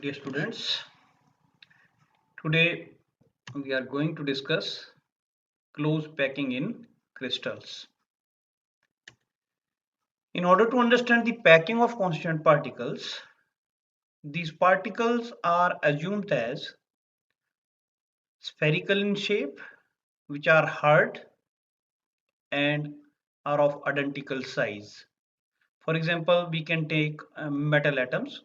Dear students, today we are going to discuss close packing in crystals. In order to understand the packing of constituent particles, these particles are assumed as spherical in shape, which are hard and are of identical size. For example, we can take metal atoms.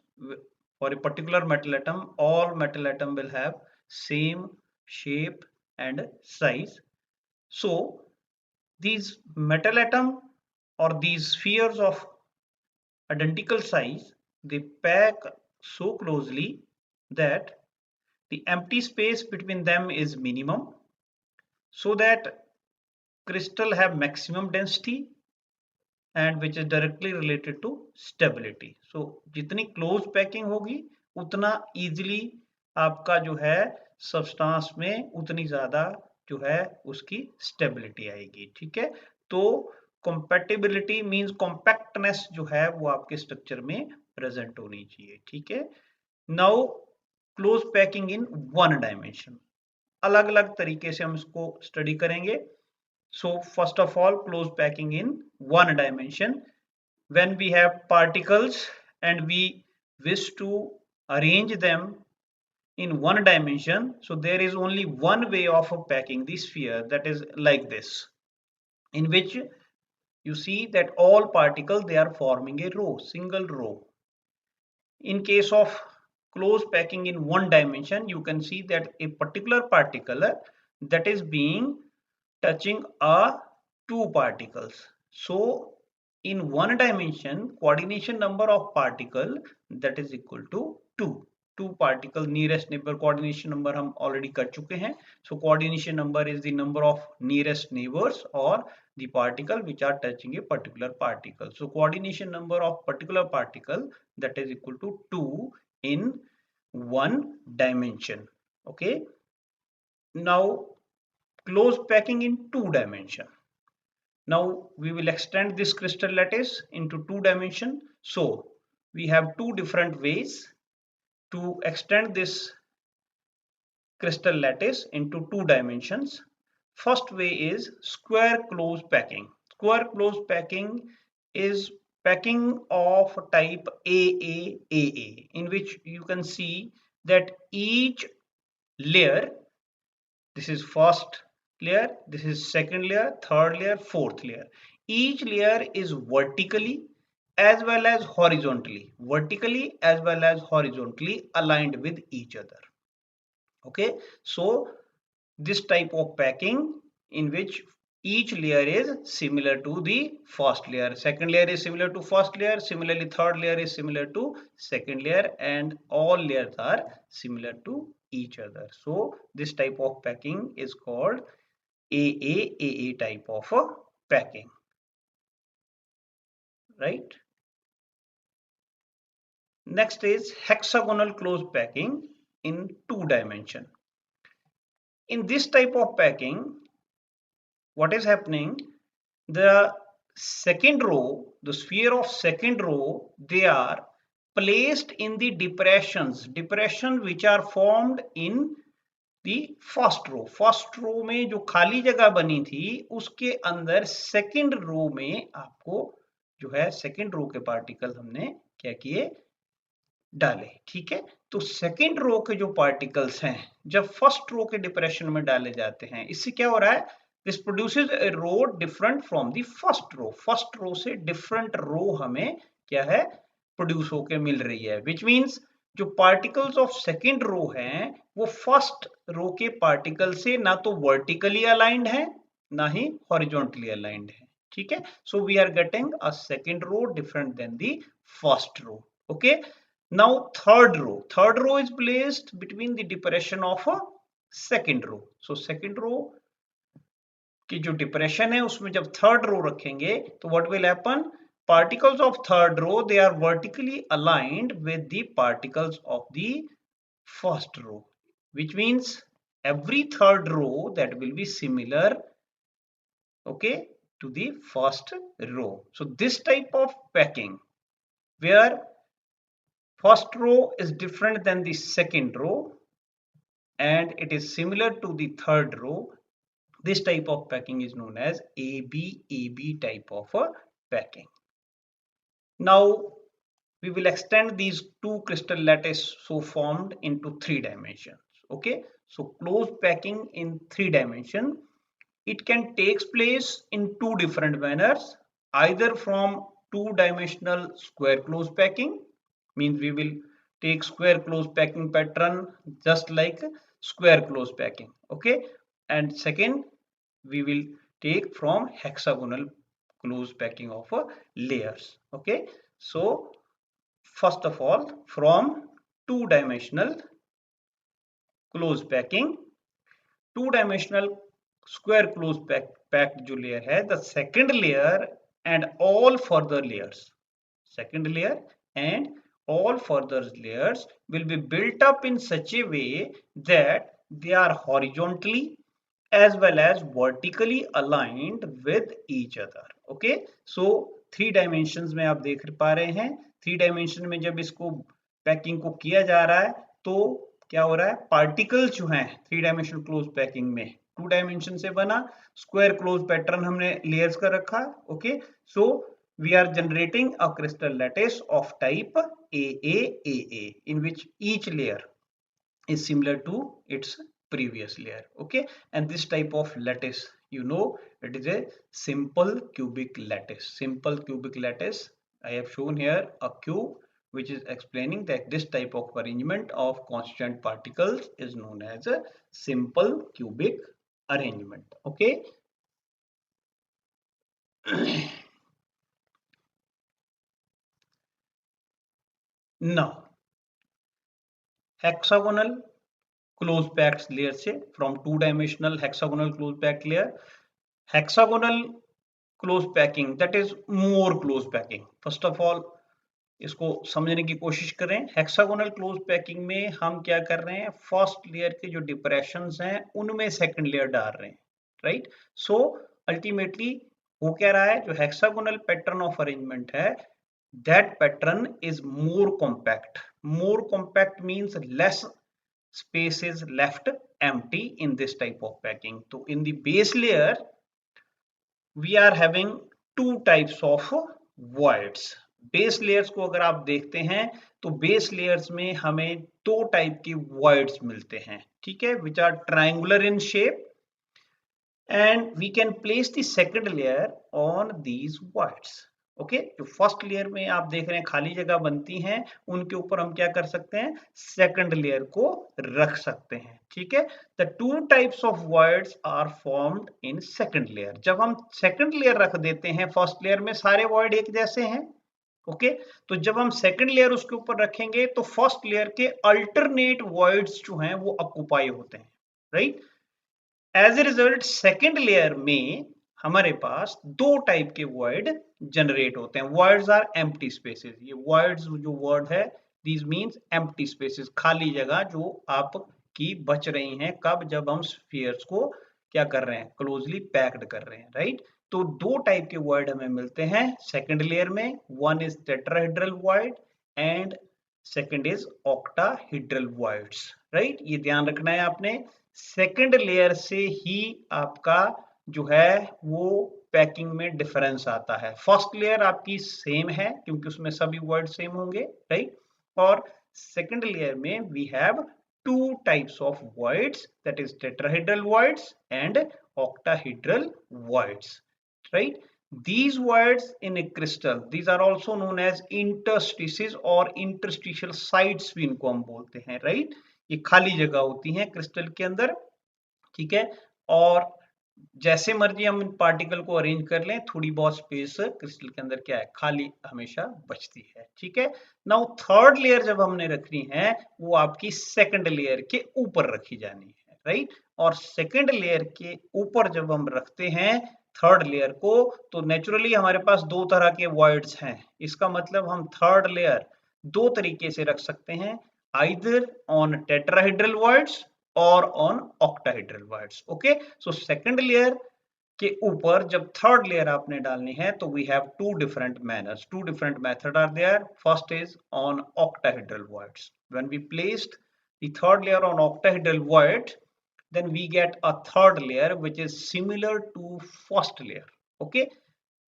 For a particular metal atom, all metal atom will have same shape and size. So these metal atom or these spheres of identical size, they pack so closely that the empty space between them is minimum, so that crystal have maximum density and which is directly related to stability. So जितनी close packing होगी उतना easily आपका जो है substance में उतनी ज़्यादा जो है उसकी stability आएगी, ठीक है। तो compatibility means compactness जो है वो आपके structure में present होनी चाहिए, ठीक है। Now close packing in one dimension, अलग अलग तरीके से हम इसको study करेंगे। So first of all, close packing in one dimension. When we have particles and we wish to arrange them in one dimension, so there is only one way of packing the sphere, that is like this, in which you see that all particles, they are forming a row, single row. In case of close packing in one dimension, you can see that a particular particle that is being touching a two particles. So in one dimension, coordination number of particle that is equal to 2. Two particle nearest neighbor coordination number हम already कर चुके हैं. So coordination number is the number of nearest neighbors or the particle which are touching a particular particle. So coordination number of particular particle that is equal to 2 in one dimension. Okay. Now close packing in two dimension. Now we will extend this crystal lattice into two dimension. So we have two different ways to extend this crystal lattice into two dimensions. First way is square close packing. Square close packing is packing of type AAAA, in which you can see that each layer, this is first layer, this is second layer, third layer, fourth layer. Each layer is vertically as well as horizontally aligned with each other. Okay, so this type of packing in which each layer is similar to the first layer, second layer is similar to first layer, similarly third layer is similar to second layer, and all layers are similar to each other. So this type of packing is called AAAA type of packing, right? Next is hexagonal close packing in two dimension. In this type of packing, what is happening, the second row, the sphere of second row, they are placed in the depressions which are formed in the first row. First row में जो खाली जगह बनी थी उसके अंदर second row में आपको जो है second row के पार्टिकल हमने क्या किए, डाले, ठीक है। तो सेकेंड रो के जो पार्टिकल्स हैं जब फर्स्ट रो के डिप्रेशन में डाले जाते हैं, इससे क्या हो रहा है, this produces a row different from the first row. First row से डिफरेंट रो हमें क्या है, प्रोड्यूस होके मिल रही है, विच मींस जो पार्टिकल्स ऑफ सेकेंड रो हैं वो फर्स्ट रो के पार्टिकल से ना तो वर्टिकली अलाइंड है ना ही हॉरिजॉन्टली अलाइंड है, ठीक है। So we are getting a second row different than the first row. Okay, now third row is placed between the depression of a second row. So second row की जो depression है उसमें जब third row रखेंगे तो what will happen, particles of third row, they are vertically aligned with the particles of the first row, which means every third row that will be similar, okay, to the first row. So this type of packing where First row is different than the second row and it is similar to the third row. This type of packing is known as AB type of a packing. Now we will extend these two crystal lattice so formed into 3 dimensions. Okay, so closed packing in 3 dimension, it can take place in two different manners, either from 2-dimensional square closed packing, means we will take square closed packing pattern just like square closed packing. Okay, and second we will take from hexagonal closed packing of layers. Okay, so first of all, from 2-dimensional closed packing, 2-dimensional square closed packed जो layer है, the second layer and all further layers, second layer and all further layers will be built up in such a way that they are horizontally as well as vertically aligned with each other. Okay, so 3 dimensions में आप देख पा रहे हैं, 3 dimension में जब इसको packing को किया जा रहा है तो क्या हो रहा है, पार्टिकल्स जो हैं 3 डायमेंशनल क्लोज पैकिंग में 2 डायमेंशन से बना स्क्वायर क्लोज पैटर्न हमने लेयर्स का रखा. Okay, so we are generating a crystal lattice of type AAAA in which each layer is similar to its previous layer. Okay, and this type of lattice, you know, it is a simple cubic lattice. Simple cubic lattice, I have shown here a cube which is explaining that this type of arrangement of constant particles is known as a simple cubic arrangement. Okay. Now hexagonal close packed layer से from 2-dimensional hexagonal close packed layer, hexagonal close packing, that is more close packing. First of all इसको समझने की कोशिश करें. Hexagonal close packing में हम क्या कर रहे हैं, फर्स्ट लेयर के जो डिप्रेशंस हैं उनमें सेकंड लेयर डाल रहे हैं, राइट. सो अल्टीमेटली हो क्या रहा है, जो हेक्सागोनल पैटर्न ऑफ अरेंजमेंट है that pattern is more compact. More compact means less space is left empty in this type of packing. So in the base layer we are having two types of voids. Base layers को अगर आप देखते हैं तो base layers में हमें दो type के voids मिलते हैं, ठीक है, which are triangular in shape and we can place the second layer on these voids. Okay, जो फर्स्ट लेयर में आप देख रहे हैं खाली जगह बनती हैं उनके ऊपर हम क्या कर सकते हैं, सेकंड लेयर को रख सकते हैं, ठीक है. The two types of voids are formed in second layer. जब हम सेकंड लेयर रख देते हैं, फर्स्ट लेयर में सारे वॉइड एक जैसे हैं, ओके, तो जब हम सेकंड लेयर उसके ऊपर रखेंगे तो फर्स्ट लेयर के अल्टरनेट वॉइड्स जो हैं वो ऑक्युपाई होते हैं, right. As a result second layer में हमारे पास दो टाइप के वॉइड जनरेट होते हैं. Voids are empty spaces. ये वॉइड्स जो वर्ड है, दिस मींस एम्प्टी स्पेसेस, खाली जगह जो आपकी बच रही हैं कब, जब हम स्फीयर्स को क्या कर रहे हैं, क्लोजली पैक्ड कर रहे हैं, राइट. तो दो टाइप के वॉइड हमें मिलते हैं सेकंड लेयर में. One is tetrahedral void and second is octahedral voids, right. ये ध्यान रखना है आपने. सेकंड लेयर से ही आपका जो है वो पैकिंग में डिफरेंस आता है. फर्स्ट लेयर आपकी सेम है क्योंकि उसमें सभी वर्ड सेम होंगे, राइट. और सेकंड लेयर में we have two types of voids, that is tetrahedral voids and octahedral voids, right. These voids in a crystal, these are also known as interstices or interstitial sites भी इनको हम बोलते हैं, right. ये खाली जगह होती हैं क्रिस्टल के अंदर, ठीक है, और जैसे मर्जी हम पार्टिकल को अरेंज कर लें, थोड़ी बहुत स्पेस क्रिस्टल के अंदर क्या है, खाली हमेशा बचती है, ठीक है. नाउ थर्ड लेयर जब हमने रखनी है वो आपकी सेकंड लेयर के ऊपर रखी जानी है, राइट. और सेकंड लेयर के ऊपर जब हम रखते हैं थर्ड लेयर को तो नेचुरली हमारे पास दो तरह के वॉइड्स हैं. इसका मतलब हम थर्ड लेयर दो तरीके से रख सकते हैं, either on tetrahedral voids or on octahedral voids. Okay, so second layer के ऊपर जब थर्ड लेयर आपने डालनी है तो we have two different manners, two different method are there. First is on octahedral voids. When we placed the third layer on octahedral void, then we get a third layer which is similar to first layer. Okay,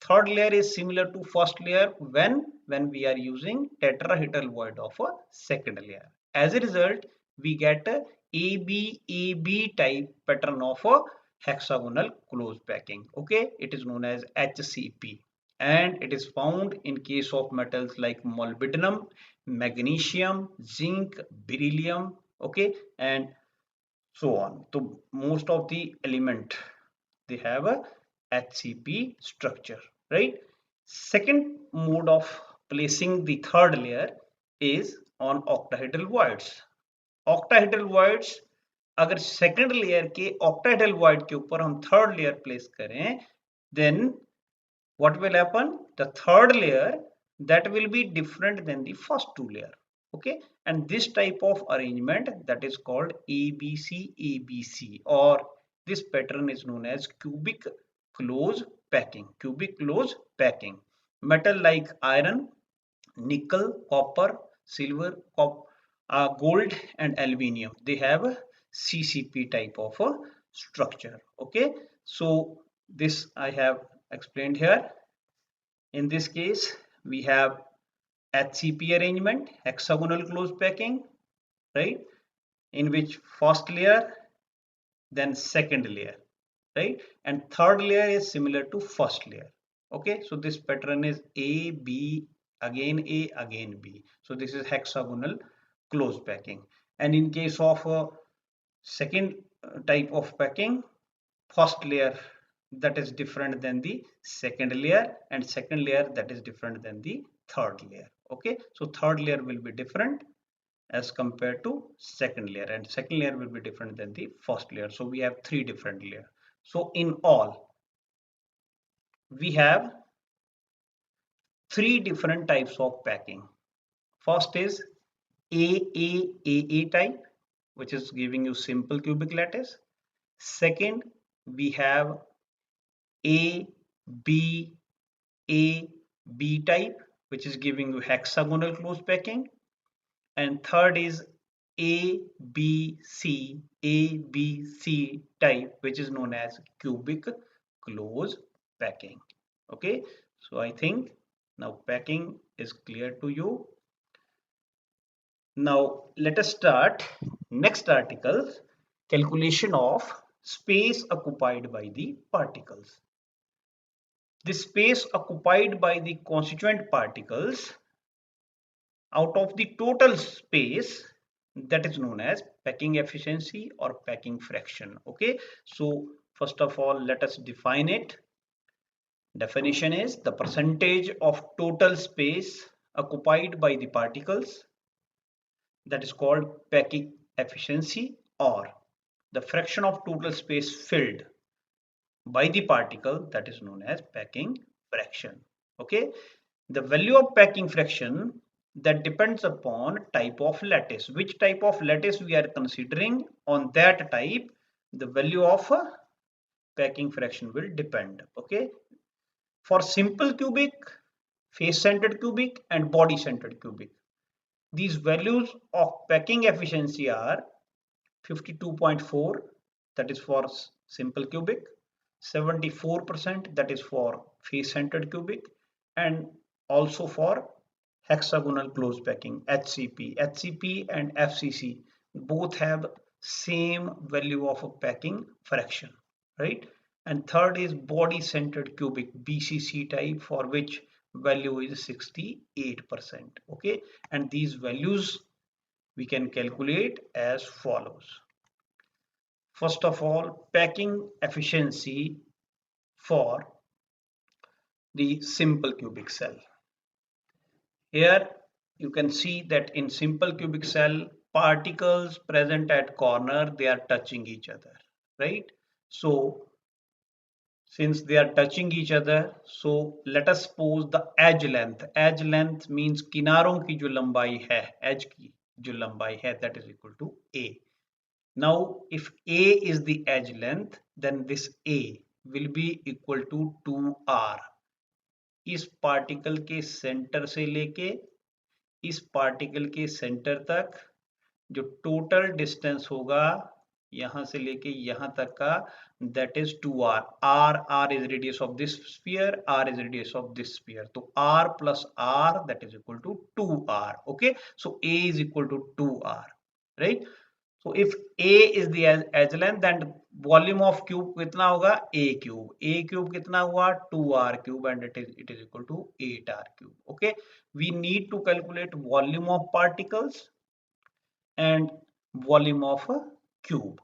third layer is similar to first layer when we are using tetrahedral void of a second layer. As a result, we get a AB type pattern of a hexagonal close packing. Okay, it is known as HCP, and it is found in case of metals like molybdenum, magnesium, zinc, beryllium. Okay, and so on. So most of the element they have a HCP structure, right? Second mode of placing the third layer is on octahedral voids. Octahedral voids, अगर second layer के octahedral void के ऊपर हम third layer place करें, then what will happen? The third layer that will be different than the first two layer. Okay, and this type of arrangement that is called ABC, or this pattern is known as cubic close packing. Cubic close packing. Metal like iron, nickel, copper, silver, gold and aluminium, they have a CCP type of a structure. Okay, so this I have explained here. In this case we have HCP arrangement, hexagonal close packing, right, in which first layer, then second layer, right, and third layer is similar to first layer. Okay, so this pattern is A, B, again A, again B. So this is hexagonal close packing. And in case of second type of packing, first layer that is different than the second layer, and second layer that is different than the third layer. Okay, so third layer will be different as compared to second layer, and second layer will be different than the first layer. So we have three different layers. So in all we have three different types of packing. First is AAAA type, which is giving you simple cubic lattice. Second, we have A B A B type, which is giving you hexagonal close packing. And third is ABC type, which is known as cubic close packing. Okay, so I think now packing is clear to you. Now let us start next article, calculation of space occupied by the particles. The space occupied by the constituent particles out of the total space, that is known as packing efficiency or packing fraction. Okay, so first of all let us define it. Definition is the percentage of total space occupied by the particles, that is called packing efficiency, or the fraction of total space filled by the particle, that is known as packing fraction. Okay, the value of packing fraction, that depends upon type of lattice. Which type of lattice we are considering, on that type the value of packing fraction will depend. Okay, for simple cubic, face centered cubic and body centered cubic, these values of packing efficiency are 52.4, that is for simple cubic, 74%, that is for face centered cubic, and also for hexagonal close packing, HCP. HCP and FCC both have same value of a packing fraction, right? And third is body centered cubic, BCC type, for which value is 68%. Okay, and these values we can calculate as follows. First of all, packing efficiency for the simple cubic cell. Here you can see that in simple cubic cell, particles present at corner, they are touching each other, right? So since they are touching each other, so let us suppose the edge length. Edge length means किनारों की जो लंबाई है, edge की जो लंबाई है, that is equal to A. Now if A is the edge length, then this A will be equal to 2r। इस पार्टिकल के सेंटर से लेके इस पार्टिकल के सेंटर तक जो टोटल डिस्टेंस होगा यहां से लेके यहां तक का, that is 2r। r is radius of this sphere, r is radius of this sphere, तो r plus r that is equal to 2r। okay, so a is equal to 2r, right? So if a is the edge length, then volume of cube कितना होगा, a cube। a cube कितना हुआ, 2r cube, and it is equal to 8r cube। okay, we need to calculate volume of particles and volume of a cube।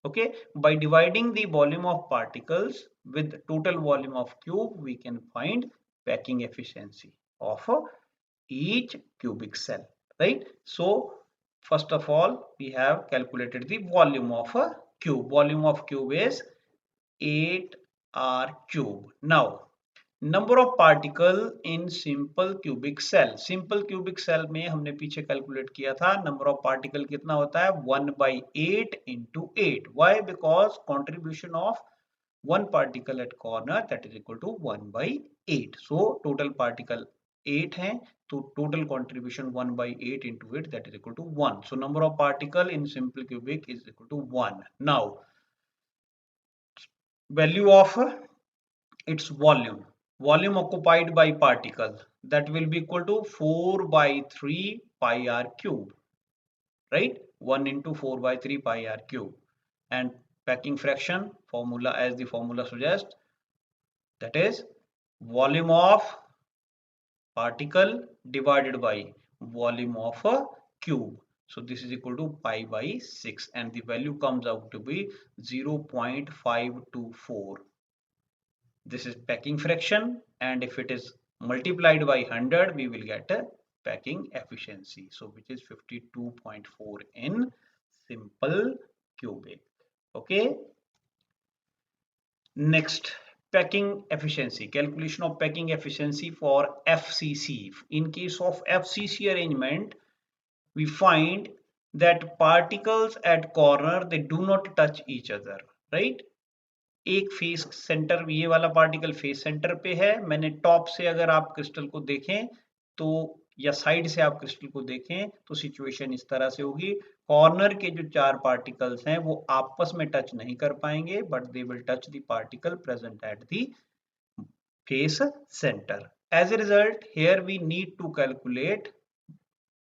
okay, by dividing the volume of particles with the total volume of cube, we can find packing efficiency of each cubic cell, right? So first of all, we have calculated the volume of a cube। volume of cube is 8r cube। now number of particle in simple cubic cell. Simple cubic cell में हमने पीछे calculate किया था, number of particle कितना होता है, 1/8 into 8। Why, because contribution of one particle at corner, that is equal to 1/8। so total particle 8 हैं, तो total contribution 1/8 into 8, that is equal to 1। so number of particle in simple cubic is equal to 1। now value of its volume occupied by particle, that will be equal to 4/3 pi r cube, right? 1 into 4/3 pi r cube। and packing fraction formula, as the formula suggests, that is volume of particle divided by volume of a cube। so this is equal to pi/6, and the value comes out to be 0.524। this is packing fraction, and if it is multiplied by 100, we will get a packing efficiency, so which is 52.4 in simple cubic। okay, next, packing efficiency, calculation of packing efficiency for FCC। in case of FCC arrangement, we find that particles at corner, they do not touch each other, right? एक face centre, ये वाला particle face centre पे है। मैंने top से अगर आप crystal को देखें तो, या साइड से आप क्रिस्टल को देखें तो सिचुएशन इस तरह से होगी। कॉर्नर के जो 4 पार्टिकल्स हैं वो आपस में टच नहीं कर पाएंगे, but they will touch the particle present at the face centre. As a result, here we need to calculate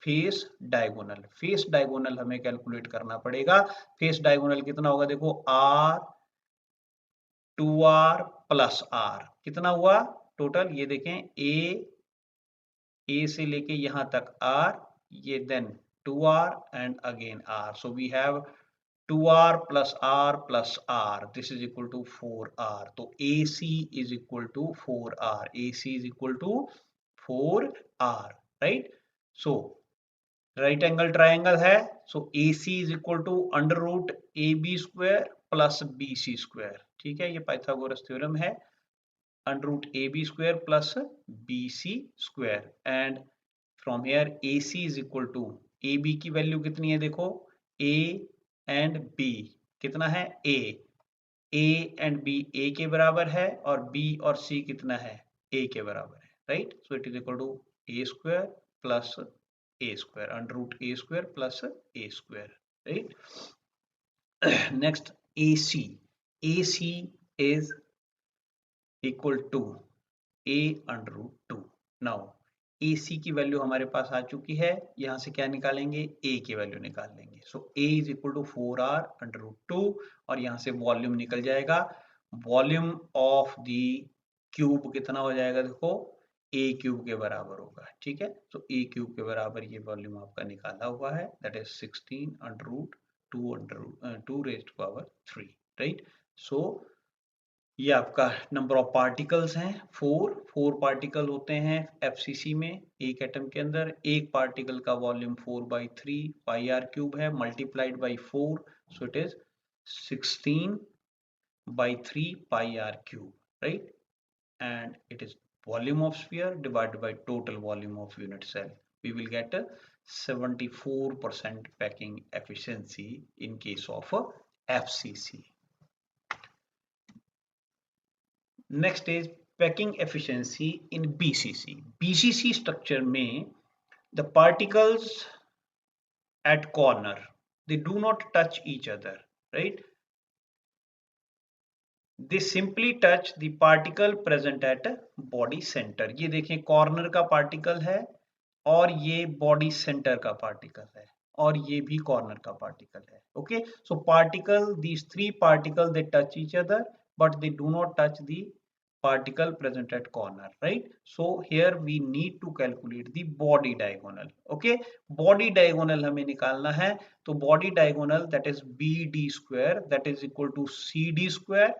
face diagonal. Face diagonal हमें कैलकुलेट करना पड़ेगा। फेस डायगोनल कितना होगा, देखो r 2r प्लस r कितना हुआ टोटल, ये देखें, a से लेके यहां तक r, ये then 2r and again r। So we have 2r plus r, this is equal to 4r। तो AC is equal to 4r, AC is equal to 4r, right? So right angle triangle है, so AC is equal to under root AB square plus BC square. ठीक है, ये Pythagoras theorem है, under root AB square plus BC square. And from here AC is equal to, AB की value कितनी है, देखो, A and B कितना है, A एंड B A के बराबर है, और B और C कितना है, A के बराबर है, right? So it is equal to A square plus A square, under root A square plus A square, right? Next AC is equal to A under root 2। now AC की value हमारे पास आ चुकी है, यहां से क्या निकालेंगे, A की value निकाल लेंगे। So A is equal to 4R under root 2, और यहां से वॉल्यूम निकल जाएगा। वॉल्यूम ऑफ द क्यूब कितना हो जाएगा, देखो, A क्यूब के बराबर होगा। ठीक है, तो A क्यूब के बराबर ये वॉल्यूम आपका निकाला हुआ है, that is 16 under root 2 raised to power 3, right? So ये आपका नंबर ऑफ पार्टिकल्स हैं, 4 पार्टिकल होते हैं FCC में एक एटम के अंदर। एक पार्टिकल का वॉल्यूम 4/3 पाई r क्यूब है, multiplied by 4, so it is 16/3 pi r cube, right? And it is volume of sphere divided by total volume of unit cell. We will get 74% packing efficiency in case of FCC। Next is packing efficiency in BCC. BCC structure में the particles at corner, they do not touch each other, right? They simply touch the particle present at body center. ये देखें corner का particle है और ये body centre का particle है और ये भी कॉर्नर का पार्टिकल है. Okay, so particle, these three particles, they touch each other but they do not touch the particle present at corner, right? So here we need to calculate the body diagonal. Okay, body diagonal हमें निकालना है. तो body diagonal, that is BD square, that is equal to CD square.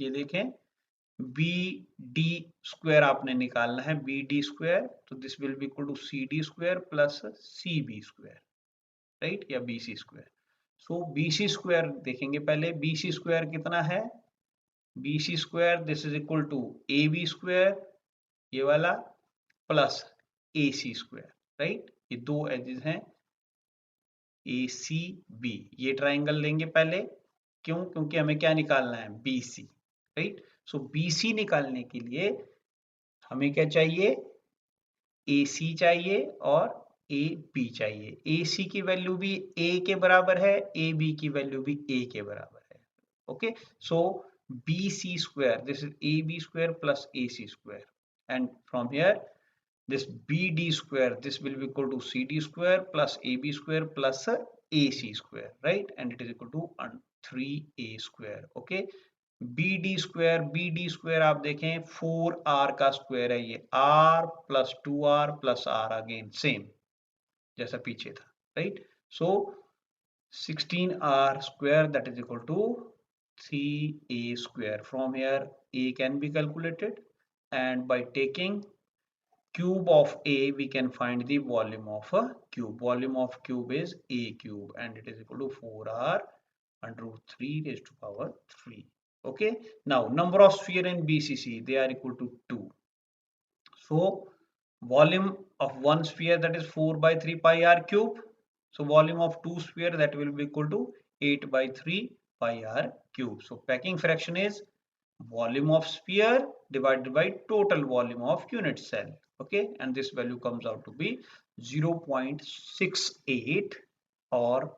ये देखें B D square आपने निकालना है, B D square, तो this will be equal to C D square plus C B square, right, या B C square. So B C square देखेंगे पहले, B C square कितना है, B C square this is equal to A B square ये वाला plus A C square, right. ये दो edges हैं ए सी बी. ये ट्राइंगल लेंगे पहले, क्यों, क्योंकि हमें क्या निकालना है, बी सी, राइट. सो बी सी निकालने के लिए हमें क्या चाहिए, ए सी चाहिए और ए बी चाहिए. ए सी की वैल्यू भी ए के बराबर है, ए बी की वैल्यू भी ए के बराबर है. Okay, so B C square this is A B square plus A C square, and from here this BD square, this will be equal to CD square plus AB square plus AC square, right, and it is equal to 3A square. okay, BD square आप देखें 4R का square है, ये R plus 2R plus R again same जैसा पीछे था, right. So 16R square that is equal to 3A square. From here A can be calculated and by taking cube of A, we can find the volume of a cube. Volume of cube is A cube and it is equal to 4R under root 3 raised to power 3. Okay. Now, number of sphere in BCC, they are equal to 2. So, volume of one sphere, that is 4 by 3 pi R cube. So, volume of two sphere, that will be equal to 8 by 3 pi R cube. So, packing fraction is volume of sphere divided by total volume of unit cell. Okay, and this value comes out to be 0.68, or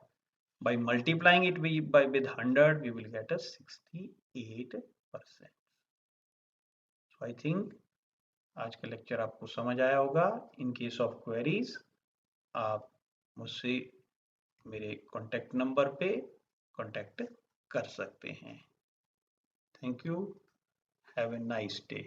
by multiplying it with 100 we will get a 68%. So I think आज का lecture आपको समझ आया होगा. इन case of queries आप मुझसे मेरे contact number पे कॉन्टैक्ट कर सकते हैं. Thank you. Have a nice day.